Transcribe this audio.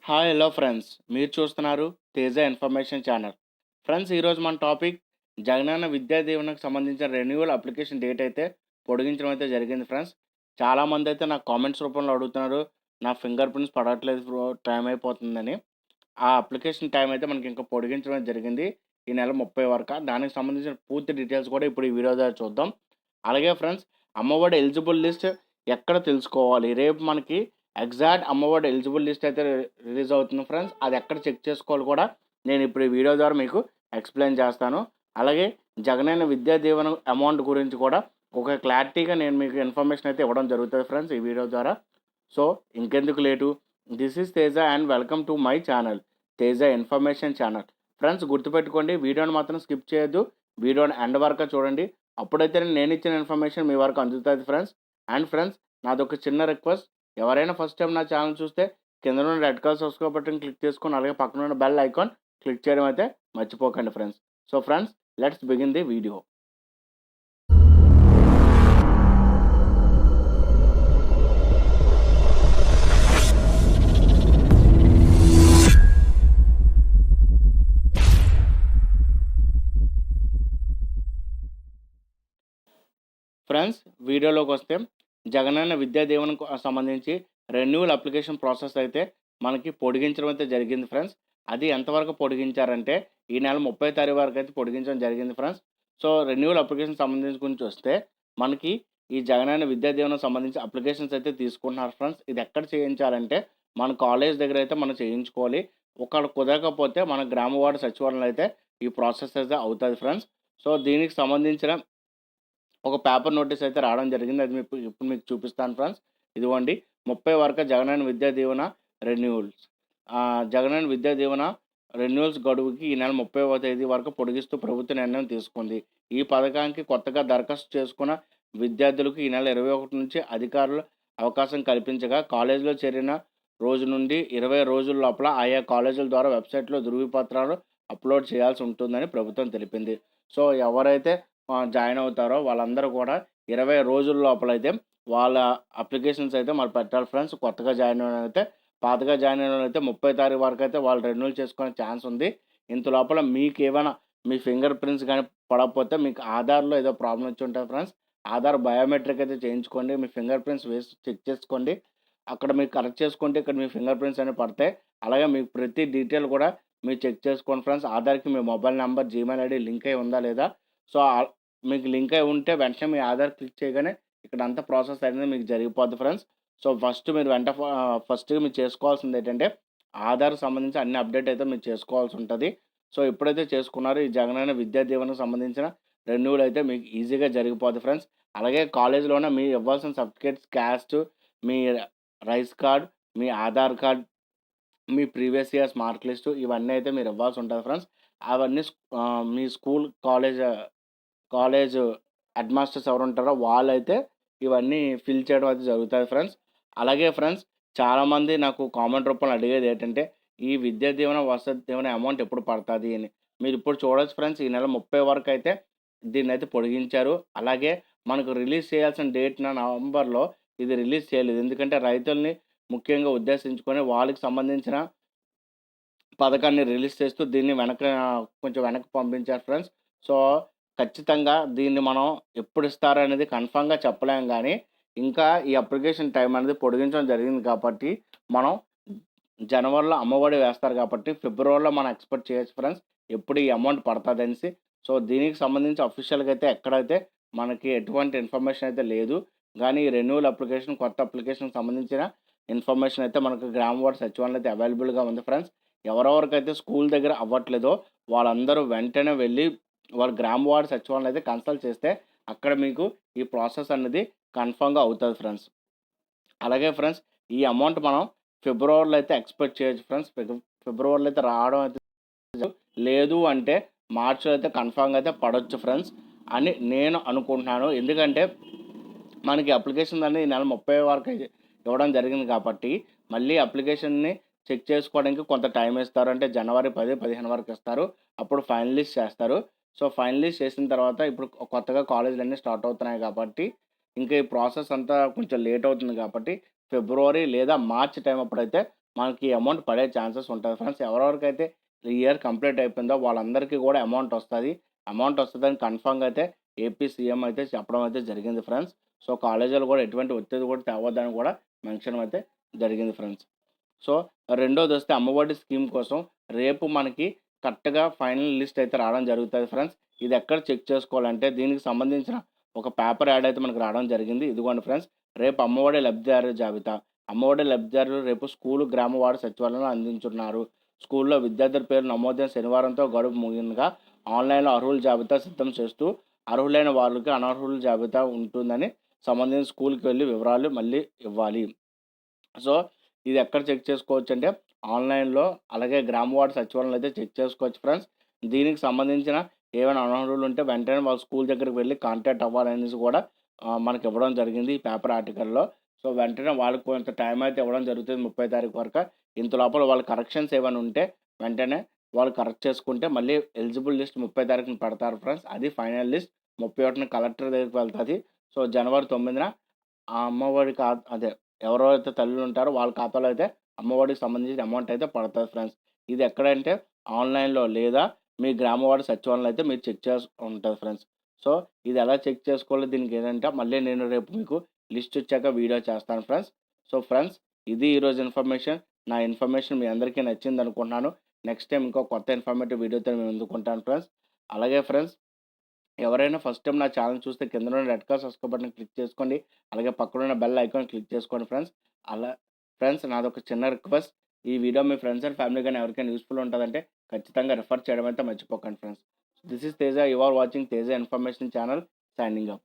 Hi hello friends, మీరు చూస్తున్నారు Teja information channel. Friends, ఈరోజు మన టాపిక్ జగనన్న విద్యా దీవెనకు సంబంధించిన రెన్యువల్ అప్లికేషన్ డేట్ అయితే పొడిగించడం అయితే జరిగింది ఫ్రెండ్స్. చాలామంది అయితే నాకు కామెంట్స్ రూపంలో అడుగుతున్నారు, నా ఫింగర్ ప్రింట్స్ పడట్లేదు బ్రో, టైం అయిపోతుందని. ఆ అప్లికేషన్ టైం అయితే మనకి ఇంకా పొడిగించడం అయితే జరిగింది ఈ నెల 30 వరకు. దానికి సంబంధించిన పూర్తి డీటెయిల్స్ కూడా ఇప్పుడు ఈ వీడియో ద్వారా చూద్దాం. అలాగే ఫ్రెండ్స్, అమ్మఒడి ఎలిజిబుల్ లిస్ట్ ఎక్కడ తెలుసుకోవాలి? రేపు మనకి ఎగ్జాక్ట్ అమ్మఒడి ఎలిజిబుల్ లిస్ట్ అయితే రిలీజ్ అవుతుంది ఫ్రెండ్స్. అది ఎక్కడ చెక్ చేసుకోవాలి కూడా నేను ఇప్పుడు ఈ వీడియో ద్వారా మీకు ఎక్స్ప్లెయిన్ చేస్తాను. అలాగే జగనన్న విద్యా దీవెన అమౌంట్ గురించి కూడా ఒక క్లారిటీగా నేను మీకు ఇన్ఫర్మేషన్ అయితే ఇవ్వడం జరుగుతుంది ఫ్రెండ్స్ ఈ వీడియో ద్వారా. సో ఇంకెందుకు late, this is Teja and welcome to my channel Teja information channel. Friends, గుర్తుపెట్టుకోండి, వీడియోని మాత్రం స్కిప్ చేయొద్దు, వీడియోని ఎండ్ వరకు చూడండి. అప్పుడైతే నేను ఇచ్చిన ఇన్ఫర్మేషన్ మీ వరకు అందుతుంది ఫ్రెండ్స్. అండ్ ఫ్రెండ్స్, నాదొక చిన్న రిక్వెస్ట్, ఎవరైనా ఫస్ట్ టైం నా ఛానల్ చూస్తే కింద ఉన్న red colour subscribe button click చేసుకొని అలాగే పక్కన ఉన్న బెల్ ఐకాన్ క్లిక్ చేయడం అయితే మర్చిపోకండి friends. So friends, let's begin the video. Friends, వీడియోలోకి వస్తే జగనన్న విద్యా దీవెనకు సంబంధించి రెన్యువల్ అప్లికేషన్ ప్రాసెస్ అయితే మనకి పొడిగించడం అయితే జరిగింది ఫ్రెండ్స్. అది ఎంతవరకు పొడిగించారంటే ఈ నెల 30 తారీఖు వరకు అయితే పొడిగించడం జరిగింది ఫ్రెండ్స్. సో రెన్యువల్ అప్లికేషన్ సంబంధించి గురించి వస్తే మనకి ఈ జగనన్న విద్యా దీవెనకు సంబంధించి అప్లికేషన్స్ అయితే తీసుకుంటున్నారు ఫ్రెండ్స్. ఇది ఎక్కడ చేయించాలంటే మన కాలేజ్ దగ్గర అయితే మనం చేయించుకోవాలి. ఒకవేళ కుదరకపోతే మన గ్రామ వార్డు సచివాలయంలో అయితే ఈ ప్రాసెస్ అయితే అవుతుంది ఫ్రెండ్స్. సో దీనికి సంబంధించిన ఒక పేపర్ నోటీస్ అయితే రావడం జరిగింది. అది ఇప్పుడు మీకు చూపిస్తాను ఫ్రెండ్స్. ఇదిగోండి, 30 వరకు జగనన్న విద్యా దీవెన రెన్యువల్స్. జగనన్న విద్యా దీవెన రెన్యువల్స్ గడువుకి ఈ నెల 30వ తేదీ వరకు పొడిగిస్తూ ప్రభుత్వ నిర్ణయం తీసుకుంది. ఈ పథకానికి కొత్తగా దరఖాస్తు చేసుకున్న విద్యార్థులకు ఈ నెల 21 నుంచి అధికారులు అవకాశం కల్పించగా, కాలేజీలో చేరిన రోజు నుండి 20 రోజుల లోపల ఆయా కాలేజీల ద్వారా వెబ్సైట్లో ధృవీపత్రాలు అప్లోడ్ చేయాల్సి ఉంటుందని ప్రభుత్వం తెలిపింది. సో ఎవరైతే జాయిన్ అవుతారో వాళ్ళందరూ కూడా 20 రోజుల లోపలైతే వాళ్ళ అప్లికేషన్స్ అయితే మరి పెట్టాలి ఫ్రెండ్స్. కొత్తగా జాయిన్ అయిన అయితే, పాతగా జాయిన్ అయిన అయితే 30 తారీఖు వరకు అయితే వాళ్ళు రెన్యూల్ చేసుకునే ఛాన్స్ ఉంది. ఇంత లోపల మీకు ఏమైనా మీ ఫింగర్ ప్రింట్స్ కానీ పడకపోతే మీకు ఆధార్‌లో ఏదో ప్రాబ్లమ్ వచ్చి ఉంటుంది ఫ్రెండ్స్. ఆధార్ బయోమెట్రిక్ అయితే చేయించుకోండి. మీ ఫింగర్ ప్రింట్స్ వేసి చెక్ చేసుకోండి. అక్కడ మీరు కరెక్ట్ చేసుకుంటే ఇక్కడ మీ ఫింగర్ ప్రింట్స్ అనేవి పడతాయి. అలాగే మీకు ప్రతి డీటెయిల్ కూడా మీరు చెక్ చేసుకోండి ఫ్రెండ్స్. ఆధార్‌కి మీ mobile number, Gmail ID link అయి ఉందా లేదా? సో మీకు లింక్ అయి ఉంటే వెంటనే మీ ఆధార్ క్లిక్ చేయగానే ఇక్కడంతా ప్రాసెస్ అనేది మీకు జరిగిపోద్ది ఫ్రెండ్స్. సో ఫస్ట్ మీరు ఫస్ట్‌గా మీరు చేసుకోవాల్సింది ఏంటంటే ఆధార్‌కి సంబంధించి అన్ని అప్డేట్ అయితే మీరు చేసుకోవాల్సి ఉంటది. సో ఎప్పుడైతే చేసుకున్నారో ఈ జగనన్న విద్యా దీవెనకు సంబంధించిన రెన్యువల్ అయితే మీకు ఈజీగా జరిగిపోద్ది ఫ్రెండ్స్. అలాగే కాలేజీలోనే మీరు ఇవ్వాల్సిన సర్టిఫికేట్స్, క్యాస్ట్, మీ రైస్ కార్డ్, మీ ఆధార్ కార్డ్, మీ ప్రీవియస్ ఇయర్స్ మార్క్ లిస్టు ఇవన్నీ అయితే మీరు ఇవ్వాల్సి ఉంటది ఫ్రెండ్స్. అవన్నీ మీ స్కూల్, కాలేజ్ హెడ్ మాస్టర్స్ ఎవరుంటారో వాళ్ళైతే ఇవన్నీ ఫిల్ చేయడం అయితే జరుగుతుంది ఫ్రెండ్స్. అలాగే ఫ్రెండ్స్, చాలామంది నాకు కామెంట్ రూపంలో అడిగేది ఏంటంటే ఈ విద్యా దీవెన, వసతి దీవెన అమౌంట్ ఎప్పుడు పడుతుంది అని. మీరు ఇప్పుడు చూడొచ్చు ఫ్రెండ్స్, ఈ నెల 30 వరకు అయితే దీన్నైతే పొడిగించారు. అలాగే మనకు రిలీజ్ చేయాల్సిన డేట్‌న నవంబర్‌లో ఇది రిలీజ్ చేయలేదు. ఎందుకంటే రైతుల్ని ముఖ్యంగా ఉద్దేశించుకొని వాళ్ళకి సంబంధించిన పథకాన్ని రిలీజ్ చేస్తూ దీన్ని కొంచెం వెనక్కి పంపించారు ఫ్రెండ్స్. సో ఖచ్చితంగా దీన్ని మనం ఎప్పుడు ఇస్తారనేది కన్ఫర్మ్‌గా చెప్పలేము గానీ, ఇంకా ఈ అప్లికేషన్ టైం అనేది పొడిగించడం జరిగింది కాబట్టి, మనం జనవరిలో అమ్మఒడి వేస్తారు కాబట్టి, ఫిబ్రవరిలో మనం ఎక్స్‌పెక్ట్ చేయొచ్చు ఫ్రెండ్స్. ఎప్పుడు ఈ అమౌంట్ పడతదనేసి. సో దీనికి సంబంధించి అఫీషియల్‌గా అయితే ఎక్కడైతే మనకి ఎటువంటి ఇన్ఫర్మేషన్ అయితే లేదు. గానీ ఈ రెన్యువల్ అప్లికేషన్, కొత్త అప్లికేషన్‌కి సంబంధించిన ఇన్ఫర్మేషన్ అయితే మనకు గ్రామ వార్డ్ సచివాలయంలో అయితే అవైలబుల్‌గా ఉంది ఫ్రెండ్స్. ఎవరెవరికైతే స్కూల్ దగ్గర అవ్వట్లేదో వాళ్ళందరూ వెంటనే వెళ్ళి వాళ్ళ గ్రామ వార్డ్ సచివాలయం అయితే కన్సల్ట్ చేస్తే అక్కడ మీకు ఈ ప్రాసెస్ అనేది కన్ఫర్మ్‌గా అవుతది ఫ్రెండ్స్. అలాగే ఫ్రెండ్స్, ఈ అమౌంట్ మనం ఫిబ్రవరిలో అయితే ఎక్స్‌పెక్ట్ చేయొచ్చు ఫ్రెండ్స్. ఫిబ్రవరిలో అయితే రావడం అయితే లేదు అంటే మార్చ్‌లో అయితే కన్ఫర్మ్‌గా అయితే పడొచ్చు ఫ్రెండ్స్ అని నేను అనుకుంటున్నాను. ఎందుకంటే మనకి అప్లికేషన్ అనేది ఈ నెల 30 వరకు ఇవ్వడం జరిగింది కాబట్టి, మళ్ళీ అప్లికేషన్‌ని చెక్ చేసుకోవడానికి కొంత టైం ఇస్తారు. అంటే జనవరి 10, 15 వరకు ఇస్తారు. అప్పుడు ఫైనలైజ్ చేస్తారు. సో ఫైనలైజ్ చేసిన తర్వాత ఇప్పుడు కొత్తగా కాలేజీలన్నీ స్టార్ట్ అవుతున్నాయి కాబట్టి, ఇంకా ఈ ప్రాసెస్ అంతా కొంచెం లేట్ అవుతుంది కాబట్టి, ఫిబ్రవరి లేదా మార్చ్ టైం అప్పుడైతే మనకి అమౌంట్ పడే ఛాన్సెస్ ఉంటాయి ఫ్రెండ్స్. ఎవరెవరికైతే ఈ ఇయర్ కంప్లీట్ అయిపోయిందో వాళ్ళందరికీ కూడా అమౌంట్ వస్తది. అమౌంట్ వస్తదని కన్ఫర్మ్‌గా అయితే ఏపీ సీఎం అయితే చెప్పడం అయితే జరిగింది ఫ్రెండ్స్. సో, కాలేజీలు కూడా ఎటువంటి ఒత్తిడి కూడా తేవద్దని కూడా మెన్షన్ అయితే జరిగింది ఫ్రెండ్స్. సో, రెండోదొస్తే అమ్మఒడి స్కీమ్ కోసం రేపు మనకి కరెక్ట్‌గా ఫైనల్ లిస్ట్ అయితే రావడం జరుగుతది ఫ్రెండ్స్. ఇది ఎక్కడ చెక్ చేసుకోవాలంటే దీనికి సంబంధించిన ఒక పేపర్ యాడ్ అయితే మనకు రావడం జరిగింది. ఇదిగోండి ఫ్రెండ్స్. రేపు అమ్మఒడి లబ్ధిదారుల జాబితా. అమ్మఒడి లబ్ధిదారులు రేపు స్కూలు, గ్రామ వార్డు సచివాలయంలో అందించున్నారు. స్కూల్లో విద్యార్థుల పేర్లు నమోదైన శనివారంతో గడువు ముగియగా ఆన్‌లైన్‌లో అర్హుల జాబితా సిద్ధం చేస్తూ అర్హులైన వాళ్ళకి అనర్హుల జాబితా ఉంటుందని సంబంధించిన స్కూల్‌కి వెళ్లి వివరాలు మళ్ళీ ఇవ్వాలి. సో, ఇది ఎక్కడ చెక్ చేసుకోవచ్చంటే ఆన్‌లైన్‌లో అలాగే గ్రామ వార్డు సచివాలయంలో అయితే చెక్ చేసుకోవచ్చు ఫ్రెండ్స్. దీనికి సంబంధించిన ఏవైనా అనర్హులు ఉంటే వెంటనే వాళ్ళ స్కూల్ దగ్గరికి వెళ్లి కాంటాక్ట్ అవ్వాలనేసి కూడా మనకి ఇవ్వడం జరిగింది ఈ పేపర్ ఆర్టికల్‌లో. సో, వెంటనే వాళ్ళకి కొంత టైం అయితే ఇవ్వడం జరుగుతుంది 30 తారీఖు వరకు. ఇంత లోపల వాళ్ళ కరెక్షన్స్ ఏమైనా ఉంటే వెంటనే వాళ్ళు కరెక్ట్ చేసుకుంటే మళ్ళీ ఎలిజిబుల్ లిస్ట్ 30 తారీఖున పెడతారు ఫ్రెండ్స్. అది ఫైనల్ లిస్ట్ 31న కలెక్టర్ దగ్గరికి వెళ్తది. సో, జనవరి 9న ఆ అమ్మఒడి అదే ఎవరెవరైతే తల్లులు ఉంటారో వాళ్ళ ఖాతాలో అయితే అమ్మఒడికి సంబంధించిన అమౌంట్ అయితే పడతది ఫ్రెండ్స్. ఇది ఎక్కడంటే ఆన్‌లైన్‌లో లేదా మీ గ్రామ వార్డు సచివాలయంలో అయితే మీరు చెక్ చేసి ఉంటది ఫ్రెండ్స్. సో, ఇది ఎలా చెక్ చేసుకోవాలో దీనికి ఏంటంటే మళ్ళీ నేను రేపు మీకు లిస్ట్ వచ్చాక వీడియో చేస్తాను ఫ్రెండ్స్. సో, ఫ్రెండ్స్ ఇది ఈరోజు ఇన్ఫర్మేషన్. నా ఇన్ఫర్మేషన్ మీ అందరికీ నచ్చిందనుకుంటున్నాను. నెక్స్ట్ టైమ్ ఇంకో కొత్త ఇన్ఫర్మేటివ్ వీడియోతో మీ ముందుకుంటాను ఫ్రెండ్స్. అలాగే ఫ్రెండ్స్ ఎవరైనా ఫస్ట్ టైమ్ నా ఛానెల్ చూస్తే కిందనున్న red colour subscribe button click చేసుకోండి. అలాగే పక్కనున్న బెల్ ఐకాన్ క్లిక్ చేసుకోండి ఫ్రెండ్స్. అలా ఫ్రెండ్స్ నాదొక చిన్న రిక్వెస్ట్. ఈ వీడియో మీ ఫ్రెండ్స్ అండ్ ఫ్యామిలీ గాని ఎవరికైనా యూజ్‌ఫుల్ ఉంటదంటే ఖచ్చితంగా రిఫర్ చేయడం అయితే మర్చిపోకండి friends. This is Teja. You are watching Teja information channel. Signing of.